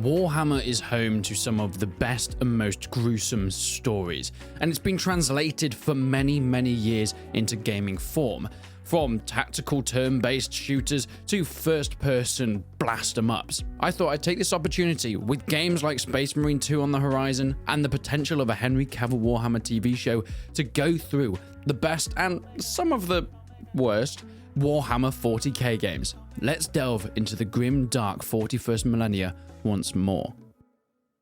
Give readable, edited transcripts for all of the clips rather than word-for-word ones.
Warhammer is home to some of the best and most gruesome stories, and it's been translated for many, many years into gaming form. From tactical turn-based shooters to first-person blast-em-ups. I thought I'd take this opportunity, with games like Space Marine 2 on the horizon and the potential of a Henry Cavill Warhammer TV show, to go through the best and some of the worst Warhammer 40k games. Let's delve into the grim, dark 41st millennia once more.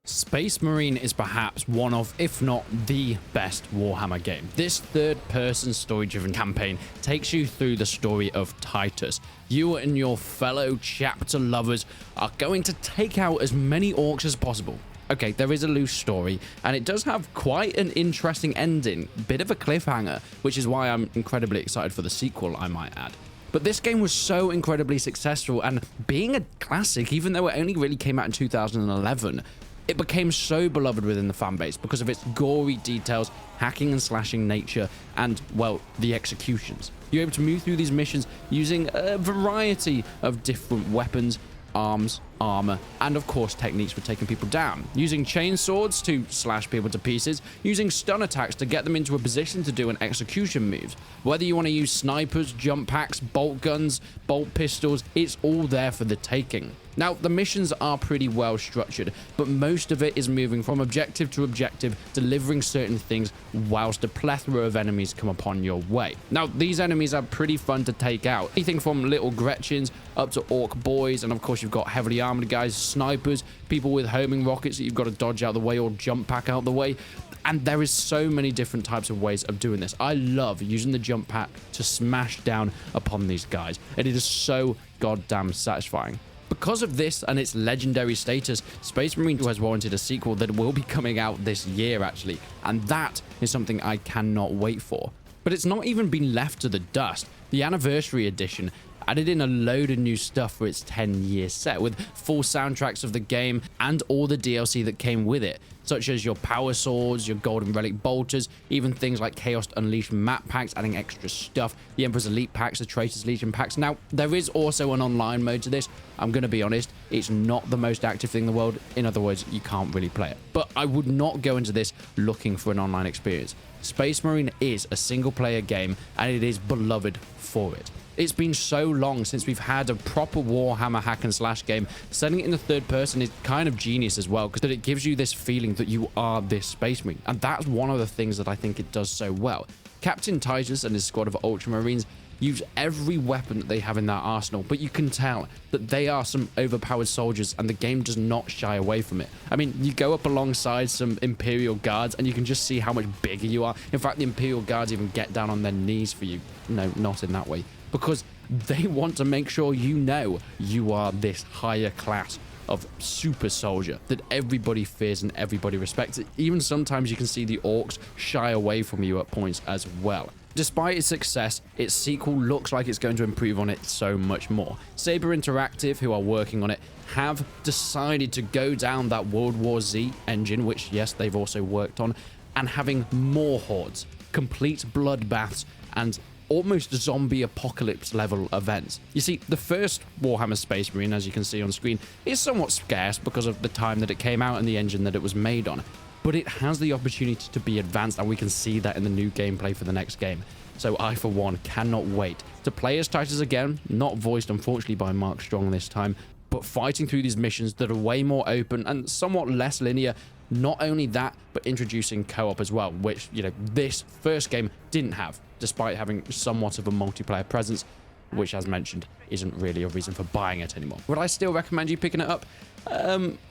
Space Marine is perhaps one of, if not the best Warhammer game. This third-person story-driven campaign takes you through the story of Titus. You and your fellow chapter lovers are going to take out as many orcs as possible. Okay, there is a loose story, and it does have quite an interesting ending, bit of a cliffhanger, which is why I'm incredibly excited for the sequel, I might add. But this game was so incredibly successful, and being a classic, even though it only really came out in 2011, it became so beloved within the fanbase because of its gory details, hacking and slashing nature, and, well, the executions. You're able to move through these missions using a variety of different weapons, arms, armor, and of course techniques for taking people down. Using chain swords to slash people to pieces, using stun attacks to get them into a position to do an execution move. Whether you want to use snipers, jump packs, bolt guns, bolt pistols, it's all there for the taking. Now, the missions are pretty well structured, but most of it is moving from objective to objective, delivering certain things whilst a plethora of enemies come upon your way. Now, these enemies are pretty fun to take out. Anything from little Gretchens up to orc boys, and of course you've got heavily armored guys, snipers, people with homing rockets that you've got to dodge out of the way or jump pack out of the way. And there is so many different types of ways of doing this. I love using the jump pack to smash down upon these guys, and it is so goddamn satisfying. Because of this and its legendary status, Space Marine 2 has warranted a sequel that will be coming out this year actually, and that is something I cannot wait for. But it's not even been left to the dust. The Anniversary Edition added in a load of new stuff for its 10-year set, with full soundtracks of the game and all the DLC that came with it, such as your power swords, your golden relic bolters, even things like Chaos Unleashed map packs adding extra stuff, the Emperor's Elite packs, the Traitor's Legion packs. Now, there is also an online mode to this. I'm going to be honest, it's not the most active thing in the world. In other words, you can't really play it. But I would not go into this looking for an online experience. Space Marine is a single-player game, and it is beloved for it. It's been so long since we've had a proper Warhammer hack and slash game. Setting it in the third person is kind of genius as well, because it gives you this feeling that you are this Space Marine, and that's one of the things that I think it does so well. Captain Titus and his squad of Ultramarines use every weapon that they have in their arsenal, but you can tell that they are some overpowered soldiers, and the game does not shy away from it. I mean, you go up alongside some Imperial Guards, and you can just see how much bigger you are. In fact, the Imperial Guards even get down on their knees for you. No, not in that way. Because they want to make sure you know you are this higher class of super soldier that everybody fears and everybody respects. Even sometimes you can see the orcs shy away from you at points as well. Despite its success, its sequel looks like it's going to improve on it so much more. Saber Interactive, who are working on it, have decided to go down that World War Z engine, which yes, they've also worked on, and having more hordes, complete bloodbaths, and almost zombie apocalypse level events. You see, the first Warhammer Space Marine, as you can see on screen, is somewhat scarce because of the time that it came out and the engine that it was made on, but it has the opportunity to be advanced, and we can see that in the new gameplay for the next game. So I, for one, cannot wait to play as Titus again, not voiced unfortunately by Mark Strong this time, but fighting through these missions that are way more open and somewhat less linear. Not only that, but introducing co-op as well, which, you know, this first game didn't have, despite having somewhat of a multiplayer presence, which, as mentioned, isn't really a reason for buying it anymore. Would I still recommend you picking it up?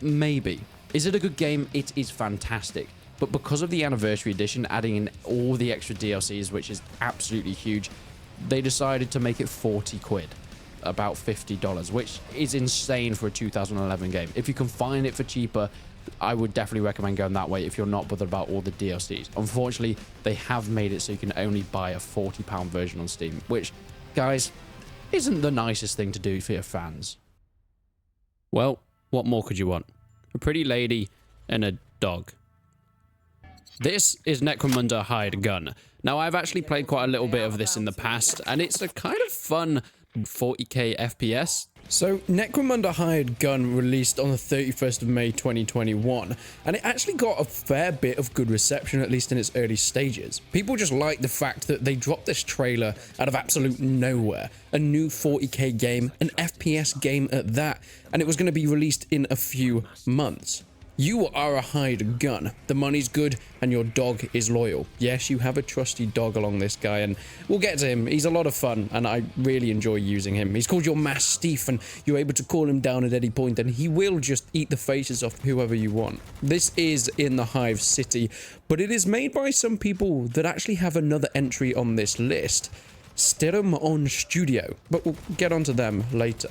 Maybe. Is it a good game? It is fantastic. But because of the Anniversary Edition adding in all the extra DLCs, which is absolutely huge, they decided to make it 40 quid. About $50, which is insane for a 2011 game. If you can find it for cheaper, I would definitely recommend going that way if you're not bothered about all the DLCs. Unfortunately, they have made it so you can only buy a £40 version on Steam, which, guys, isn't the nicest thing to do for your fans. Well, what more could you want? A pretty lady and a dog. This is Necromunda Hide Gun. Now, I've actually played quite a little bit of this in the past, and it's a kind of fun 40k FPS. So, Necromunda Hide Gun released on the 31st of May 2021, and it actually got a fair bit of good reception, at least in its early stages. People just like the fact that they dropped this trailer out of absolute nowhere. A new 40k game, an FPS game at that, and it was going to be released in a few months. You are a hired gun. The money's good and your dog is loyal. Yes, you have a trusty dog along this guy, and we'll get to him. He's a lot of fun and I really enjoy using him. He's called your Mastiff and you're able to call him down at any point and he will just eat the faces off whoever you want. This is in the Hive City, but it is made by some people that actually have another entry on this list. Stirrum on Studio, but we'll get onto them later.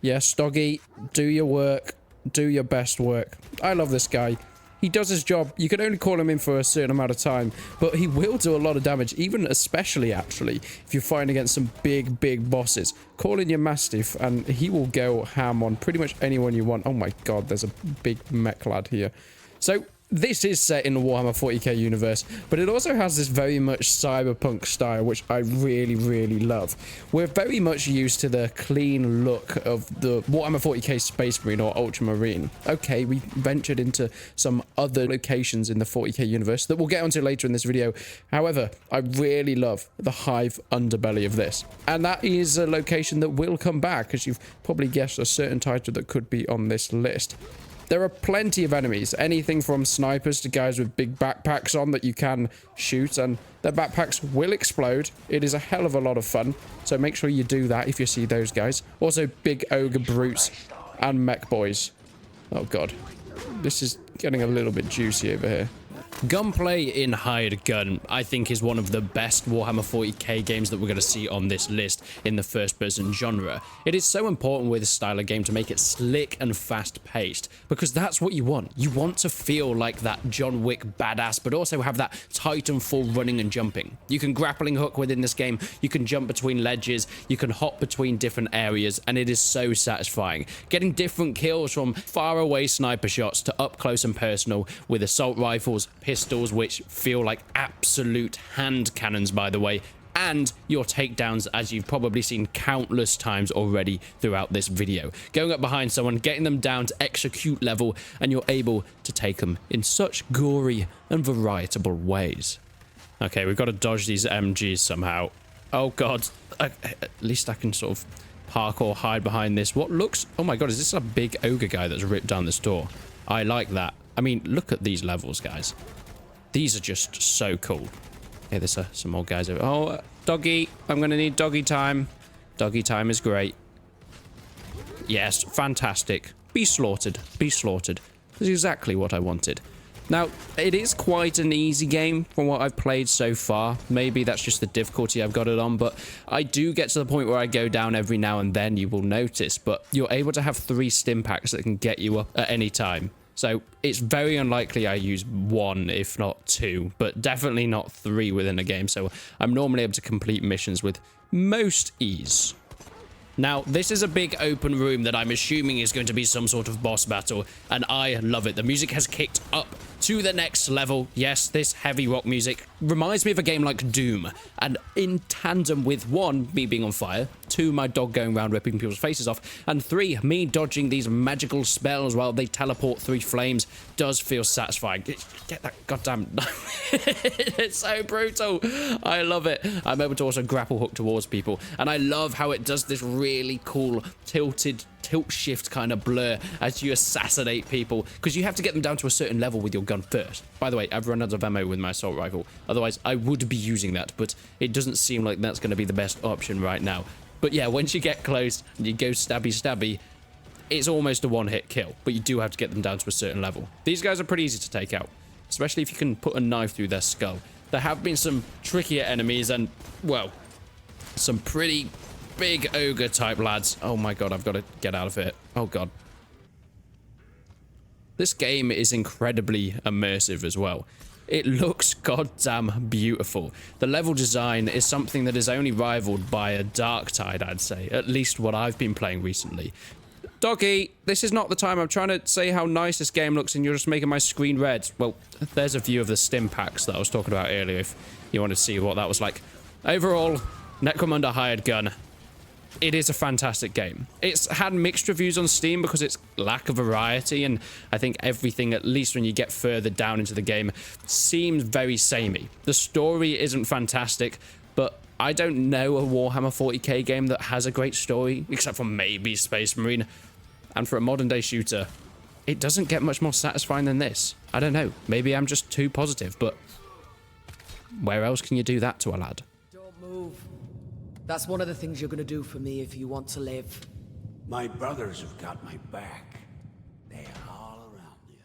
Yes, doggy, do your work. Do your best work. I love this guy. He does his job. You can only call him in for a certain amount of time, but he will do a lot of damage, even especially actually if you're fighting against some big bosses. Call in your Mastiff and he will go ham on pretty much anyone you want. Oh my god, there's a big mech lad here. So this is set in the Warhammer 40k universe, but it also has this very much cyberpunk style, which I really love. We're very much used to the clean look of the Warhammer 40k Space Marine or Ultramarine. Okay, we ventured into some other locations in the 40k universe that we'll get onto later in this video. However, I really love the Hive underbelly of this. And that is a location that will come back, as you've probably guessed a certain title that could be on this list. There are plenty of enemies, anything from snipers to guys with big backpacks on that you can shoot, and their backpacks will explode. It is a hell of a lot of fun, so make sure you do that if you see those guys. Also, big ogre brutes and mech boys. Oh god, this is getting a little bit juicy over here. Gunplay in Hired Gun, I think, is one of the best Warhammer 40k games that we're going to see on this list in the first-person genre. It is so important with this style of game to make it slick and fast-paced, because that's what you want. You want to feel like that John Wick badass, but also have that Titanfall running and jumping. You can grappling hook within this game, you can jump between ledges, you can hop between different areas, and it is so satisfying. Getting different kills from far-away sniper shots to up-close and personal with assault rifles, pistols, which feel like absolute hand cannons, by the way, and your takedowns, as you've probably seen countless times already throughout this video. Going up behind someone, getting them down to execute level, and you're able to take them in such gory and varietable ways. Okay, we've got to dodge these MGs somehow. Oh god, at least I can sort of park or hide behind this. What looks... Oh my god, is this a big ogre guy that's ripped down this door? I like that. I mean, look at these levels, guys. These are just so cool. Okay, there's some more guys over. Oh, doggy. I'm going to need doggy time. Doggy time is great. Yes, fantastic. Be slaughtered. Be slaughtered. That's exactly what I wanted. Now, it is quite an easy game from what I've played so far. Maybe that's just the difficulty I've got it on, but I do get to the point where I go down every now and then, you will notice. But you're able to have 3 stim packs that can get you up at any time. So it's very unlikely I use 1, if not 2, but definitely not 3 within a game. So I'm normally able to complete missions with most ease. Now, this is a big open room that I'm assuming is going to be some sort of boss battle, and I love it. The music has kicked up to the next level. Yes, this heavy rock music reminds me of a game like Doom, and in tandem with 1, me being on fire, 2, my dog going around ripping people's faces off, and 3, me dodging these magical spells while they teleport 3 flames does feel satisfying. Get that goddamn... It's so brutal. I love it. I'm able to also grapple hook towards people, and I love how it does this really cool tilted tilt shift kind of blur as you assassinate people, because you have to get them down to a certain level with your gun first. By the way, I've run out of ammo with my assault rifle, otherwise I would be using that, but it doesn't seem like that's going to be the best option right now. But yeah, once you get close and you go stabby, it's almost a one-hit kill, but you do have to get them down to a certain level. These guys are pretty easy to take out, especially if you can put a knife through their skull. There have been some trickier enemies and, well, some pretty big ogre type lads. Oh my god, I've got to get out of here. Oh god. This game is incredibly immersive as well. It looks goddamn beautiful. The level design is something that is only rivaled by a Darktide, I'd say. At least what I've been playing recently. Doggy, this is not the time. I'm trying to say how nice this game looks and you're just making my screen red. Well, there's a view of the stim packs that I was talking about earlier if you want to see what that was like. Overall, Necromunda Hired Gun. it is a fantastic game. It's had mixed reviews on Steam because it's lack of variety, and I think everything, at least when you get further down into the game, seems very samey. The story isn't fantastic, but I don't know a Warhammer 40k game that has a great story, except for maybe Space Marine. And for a modern day shooter, it doesn't get much more satisfying than this. I don't know, maybe I'm just too positive, but where else can you do that to a lad? Don't move. That's one of the things you're gonna do for me if you want to live. My brothers have got my back. They are all around you.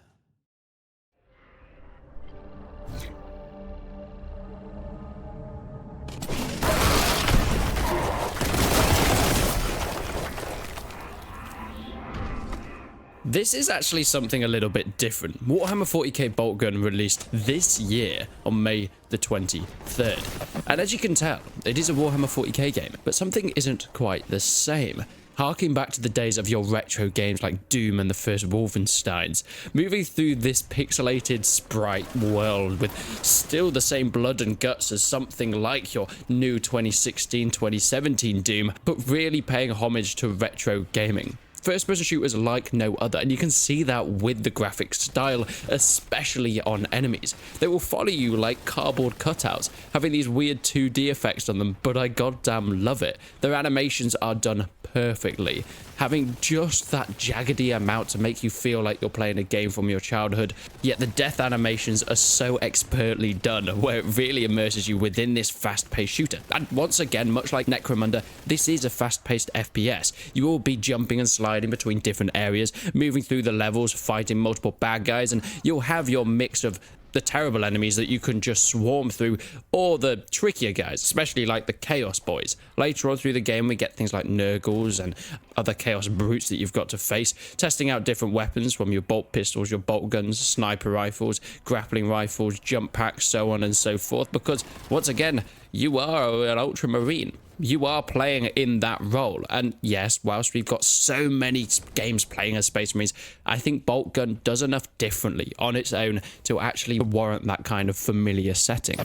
This is actually something a little bit different. Warhammer 40k Bolt Gun released this year on May the 23rd. And as you can tell, it is a Warhammer 40k game, but something isn't quite the same. Harking back to the days of your retro games like Doom and the first Wolfensteins, moving through this pixelated sprite world with still the same blood and guts as something like your new 2016-2017 Doom, but really paying homage to retro gaming. First-person shooters like no other, and you can see that with the graphic style, especially on enemies. They will follow you like cardboard cutouts, having these weird 2D effects on them, but I goddamn love it. Their animations are done perfectly, having just that jaggedy amount to make you feel like you're playing a game from your childhood, yet the death animations are so expertly done, where it really immerses you within this fast-paced shooter. And once again, much like Necromunda, this is a fast-paced FPS. You will be jumping and sliding between different areas, moving through the levels, fighting multiple bad guys, and you'll have your mix of the terrible enemies that you can just swarm through, or the trickier guys, especially like the Chaos Boys. Later on through the game, we get things like Nurgles and other Chaos Brutes that you've got to face, testing out different weapons from your bolt pistols, your bolt guns, sniper rifles, grappling rifles, jump packs, so on and so forth, because once again, you are an Ultramarine. You are playing in that role. And yes, whilst we've got so many games playing as Space Marines, I think Bolt Gun does enough differently on its own to actually warrant that kind of familiar setting.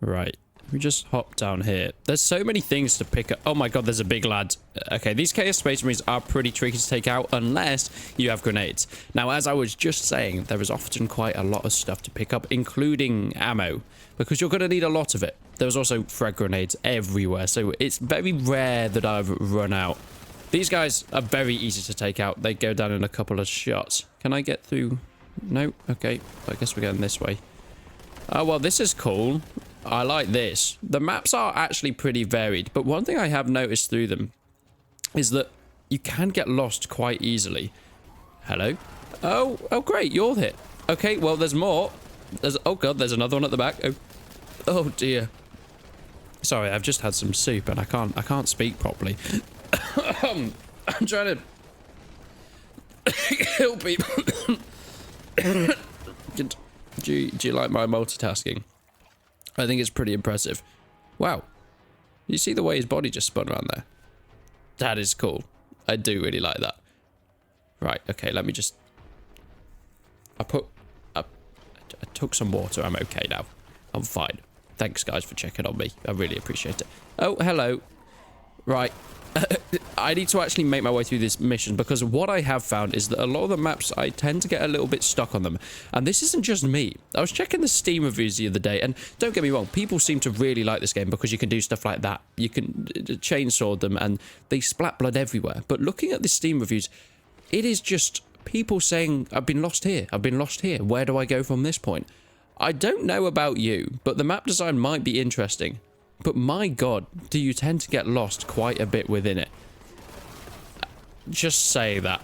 Right. We just hop down here. There's so many things to pick up. Oh my god, there's a big lad. Okay, these Chaos Space Marines are pretty tricky to take out unless you have grenades. Now, as I was just saying, there is often quite a lot of stuff to pick up, including ammo, because you're going to need a lot of it. There's also frag grenades everywhere, so it's very rare that I've run out. These guys are very easy to take out. They go down in a couple of shots. Can I get through? No? Okay, I guess we're going this way. Oh, well, this is cool. I like this. The maps are actually pretty varied, but one thing I have noticed through them is that you can get lost quite easily. Hello? Oh, great, you're here. Okay, well, there's more. Oh god, there's another one at the back. Oh dear. Sorry, I've just had some soup and I can't speak properly. I'm trying to kill people. Do you like my multitasking? I think it's pretty impressive. Wow. You see the way his body just spun around there? That is cool. I do really like that. Right, okay, let me just... I took some water. I'm okay now. I'm fine. Thanks, guys, for checking on me. I really appreciate it. Oh, hello. Right. I need to actually make my way through this mission, because what I have found is that a lot of the maps, I tend to get a little bit stuck on them. And this isn't just me. I was checking the Steam reviews the other day, and don't get me wrong, people seem to really like this game because you can do stuff like that. You can chainsaw them, and they splat blood everywhere. But looking at the Steam reviews, it is just people saying, I've been lost here. I've been lost here. Where do I go from this point? I don't know about you, but the map design might be interesting. But my god, do you tend to get lost quite a bit within it. Just say that.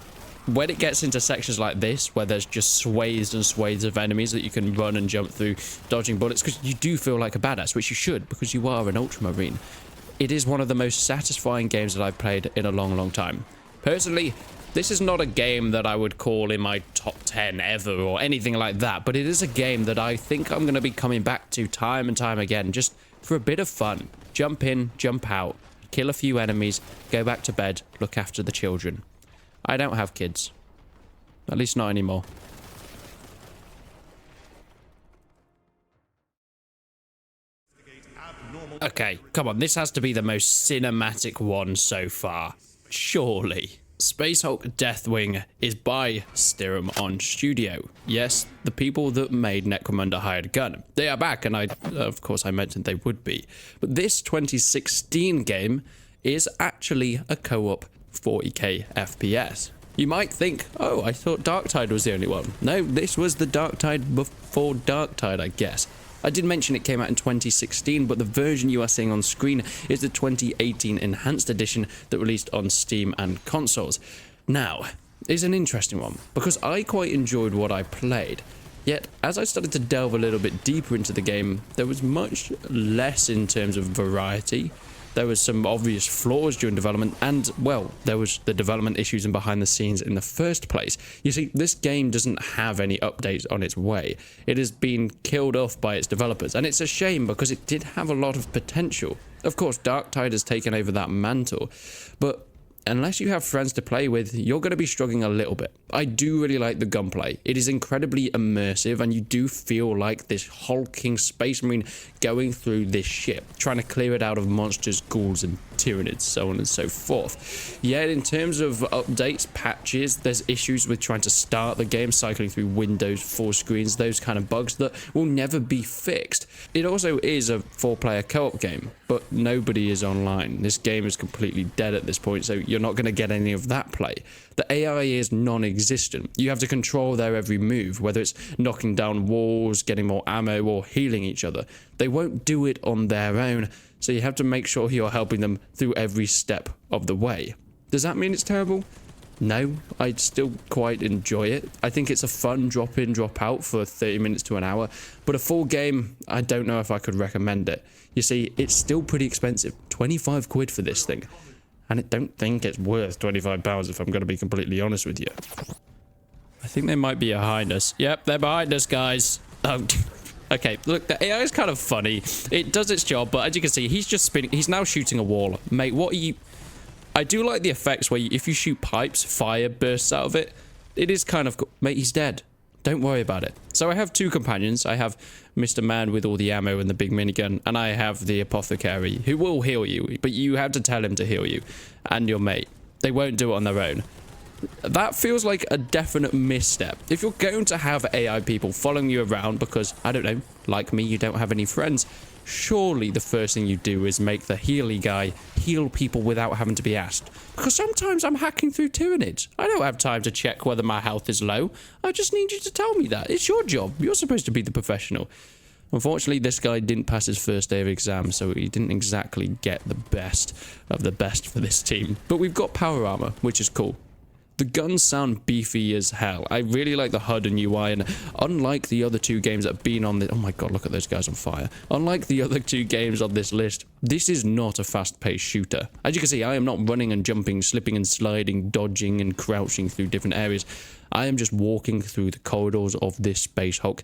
When it gets into sections like this, where there's just swathes and swathes of enemies that you can run and jump through, dodging bullets, because you do feel like a badass, which you should, because you are an Ultramarine. It is one of the most satisfying games that I've played in a long, long time. Personally, this is not a game that I would call in my top 10 ever or anything like that, but it is a game that I think I'm going to be coming back to time and time again, just for a bit of fun. Jump in, jump out, kill a few enemies, go back to bed, look after the children. I don't have kids. At least not anymore. Okay, come on, this has to be the most cinematic one so far. Surely. Space Hulk Deathwing is by Stirrum on Studio. Yes, the people that made Necromunda Hide Gun. They are back, and of course I mentioned they would be. But this 2016 game is actually a co-op 40k FPS. You might think, oh, I thought Darktide was the only one. No, this was the Darktide before Darktide, I guess. I did mention it came out in 2016, but the version you are seeing on screen is the 2018 Enhanced Edition that released on Steam and consoles. Now, it's an interesting one, because I quite enjoyed what I played. Yet, as I started to delve a little bit deeper into the game, there was much less in terms of variety. There was some obvious flaws during development, and, well, there was the development issues and behind the scenes in the first place. You see, this game doesn't have any updates on its way. It has been killed off by its developers, and it's a shame because it did have a lot of potential. Of course, Darktide has taken over that mantle, but unless you have friends to play with, you're going to be struggling a little bit. I do really like the gunplay. It is incredibly immersive, and you do feel like this hulking space marine going through this ship, trying to clear it out of monsters, ghouls, and tyranids, so on and so forth. Yet, in terms of updates, patches, there's issues with trying to start the game, cycling through windows, full screens, those kind of bugs that will never be fixed. It also is a 4-player co-op game, but nobody is online. This game is completely dead at this point, so you're not going to get any of that play. The AI is non-existent. You have to control their every move, whether it's knocking down walls, getting more ammo, or healing each other. They won't do it on their own, so you have to make sure you're helping them through every step of the way. Does that mean it's terrible? No, I still quite enjoy it. I think it's a fun drop in, drop out for 30 minutes to an hour, but a full game, I don't know if I could recommend it. You see, it's still pretty expensive, 25 quid for this thing. And I don't think it's worth £25 if I'm going to be completely honest with you. I think they might be behind us. Yep, they're behind us, guys. Oh, okay, look, the AI is kind of funny. It does its job, but as you can see, he's just spinning. He's now shooting a wall. Mate, what are you... I do like the effects where if you shoot pipes, fire bursts out of it. It is kind of... Mate, he's dead. Don't worry about it. So I have two companions. I have Mr. Man with all the ammo and the big minigun, and I have the apothecary who will heal you, but you have to tell him to heal you and your mate. They won't do it on their own. That feels like a definite misstep. If you're going to have AI people following you around because, I don't know, like me, you don't have any friends, surely the first thing you do is make the healy guy heal people without having to be asked. Because sometimes I'm hacking through tyranids. I don't have time to check whether my health is low. I just need you to tell me that. It's your job. You're supposed to be the professional. Unfortunately, this guy didn't pass his first day of exam, so he didn't exactly get the best of the best for this team. But we've got power armor, which is cool. The guns sound beefy as hell. I really like the HUD and UI, and unlike the other two games that have been on the... Oh my god, look at those guys on fire. Unlike the other two games on this list, this is not a fast-paced shooter. As you can see, I am not running and jumping, slipping and sliding, dodging and crouching through different areas. I am just walking through the corridors of this Space Hulk,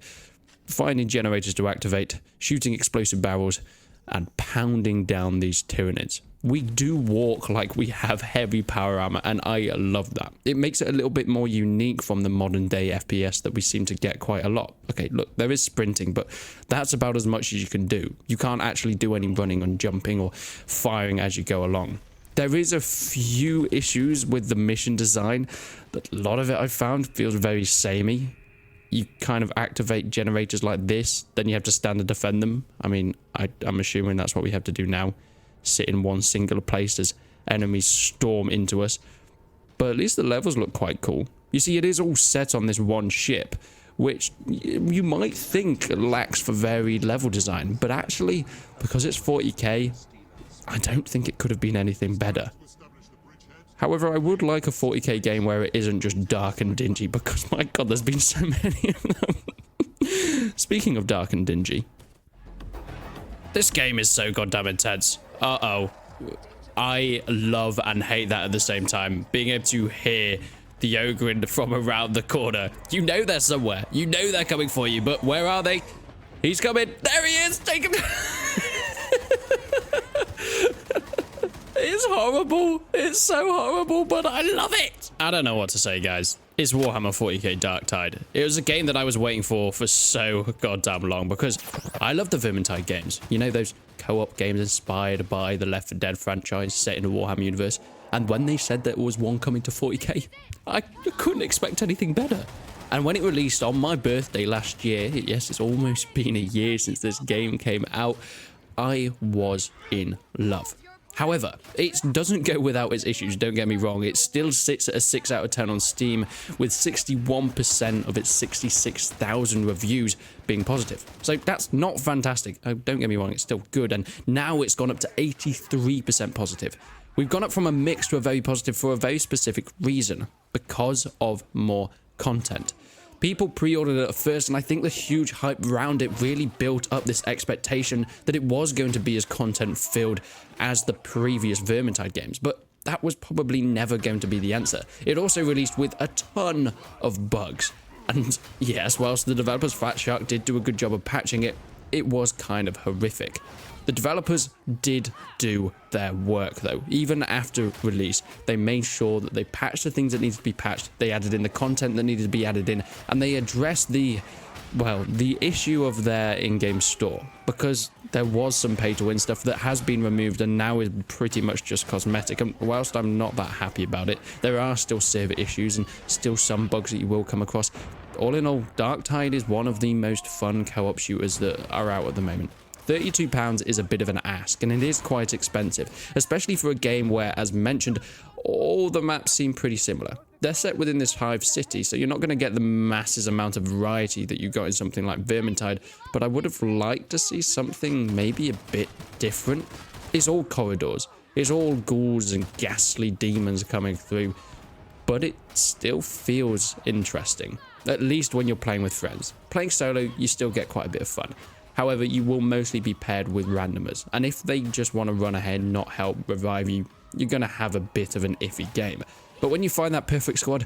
finding generators to activate, shooting explosive barrels, and pounding down these tyranids. We do walk like we have heavy power armor, and I love that. It makes it a little bit more unique from the modern day FPS that we seem to get quite a lot. Okay, look, there is sprinting, but that's about as much as you can do. You can't actually do any running and jumping or firing as you go along. There is a few issues with the mission design, but a lot of it I've found feels very samey. You kind of activate generators like this, then you have to stand and defend them. I mean, I'm assuming that's what we have to do now. Sit in one singular place as enemies storm into us. But at least the levels look quite cool. You see, it is all set on this one ship, which you might think lacks for varied level design, but actually, because it's 40k, I don't think it could have been anything better. However, I would like a 40k game where it isn't just dark and dingy, because my god, there's been so many of them. Speaking of dark and dingy, this game is so goddamn intense. Uh-oh. I love and hate that at the same time. Being able to hear the ogre from around the corner. You know they're somewhere. You know they're coming for you, but where are they? He's coming. There he is. Take him. It's horrible. It's so horrible, but I love it. I don't know what to say, guys. is Warhammer 40k Darktide. It was a game that I was waiting for so goddamn long because I love the Vermintide games. You know, those co-op games inspired by the Left 4 Dead franchise set in the Warhammer universe. And when they said that there was one coming to 40k, I couldn't expect anything better. And when it released on my birthday last year, yes, it's almost been a year since this game came out, I was in love. However, it doesn't go without its issues, don't get me wrong. It still sits at a 6 out of 10 on Steam, with 61% of its 66,000 reviews being positive. So that's not fantastic. Don't get me wrong, it's still good. And now it's gone up to 83% positive. We've gone up from a mix to a very positive for a very specific reason, because of more content. People pre-ordered it at first, and I think the huge hype around it really built up this expectation that it was going to be as content-filled as the previous Vermintide games, but that was probably never going to be the answer. It also released with a ton of bugs, and yes, whilst the developers Fat Shark did do a good job of patching it, it was kind of horrific. The developers did do their work though. Even after release, they made sure that they patched the things that needed to be patched, they added in the content that needed to be added in, and they addressed the issue of their in-game store, because there was some pay-to-win stuff that has been removed and now is pretty much just cosmetic. And whilst I'm not that happy about it, there are still server issues and still some bugs that you will come across. All in all, Darktide is one of the most fun co-op shooters that are out at the moment. £32 is a bit of an ask, and it is quite expensive, especially for a game where, as mentioned, all the maps seem pretty similar. They're set within this hive city, so you're not going to get the massive amount of variety that you got in something like Vermintide, but I would have liked to see something maybe a bit different. It's all corridors, it's all ghouls and ghastly demons coming through, but it still feels interesting, at least when you're playing with friends. Playing solo, you still get quite a bit of fun. However, you will mostly be paired with randomers, and if they just want to run ahead and not help revive you, you're going to have a bit of an iffy game. But when you find that perfect squad,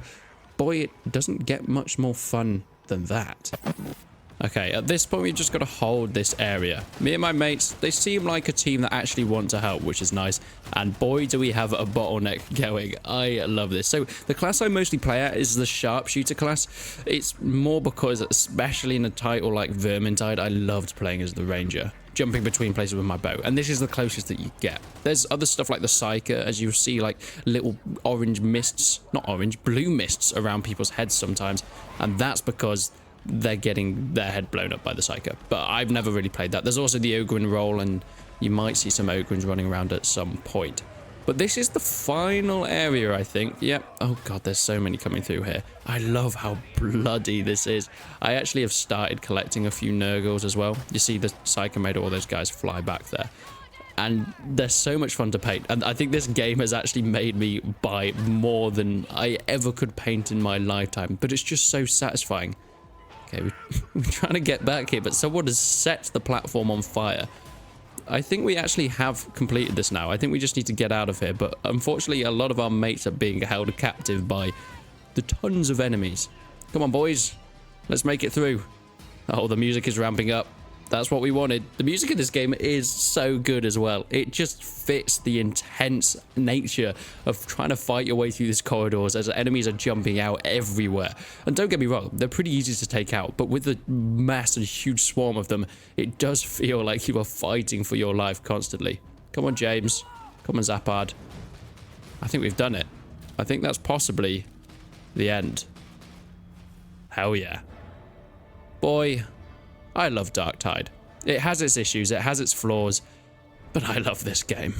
boy, it doesn't get much more fun than that. Okay, at this point, we've just got to hold this area. Me and my mates, they seem like a team that actually want to help, which is nice. And boy, do we have a bottleneck going. I love this. So the class I mostly play at is the sharpshooter class. It's more because, especially in a title like Vermintide, I loved playing as the ranger, jumping between places with my bow, and this is the closest that you get. There's other stuff like the Psyker, as you see, like little orange mists, not orange, blue mists around people's heads sometimes, and that's because they're getting their head blown up by the Psyker. But I've never really played that. There's also the Ogrin role, and you might see some Ogrins running around at some point. But this is the final area, I think. Yep. Oh god, there's so many coming through here. I love how bloody this is. I actually have started collecting a few Nurgles as well. You see the Psyker made all those guys fly back there. And they're so much fun to paint. And I think this game has actually made me buy more than I ever could paint in my lifetime. But it's just so satisfying. Okay, we're trying to get back here, but someone has set the platform on fire. I think we actually have completed this now. I think we just need to get out of here, but unfortunately a lot of our mates are being held captive by the tons of enemies. Come on, boys. Let's make it through. Oh, the music is ramping up. That's what we wanted. The music in this game is so good as well. It just fits the intense nature of trying to fight your way through these corridors as enemies are jumping out everywhere. And don't get me wrong, they're pretty easy to take out, but with the mass and huge swarm of them, it does feel like you are fighting for your life constantly. Come on, James. Come on, Zappard. I think we've done it. I think that's possibly the end. Hell yeah. Boy, I love Darktide. It has its issues, it has its flaws, but I love this game.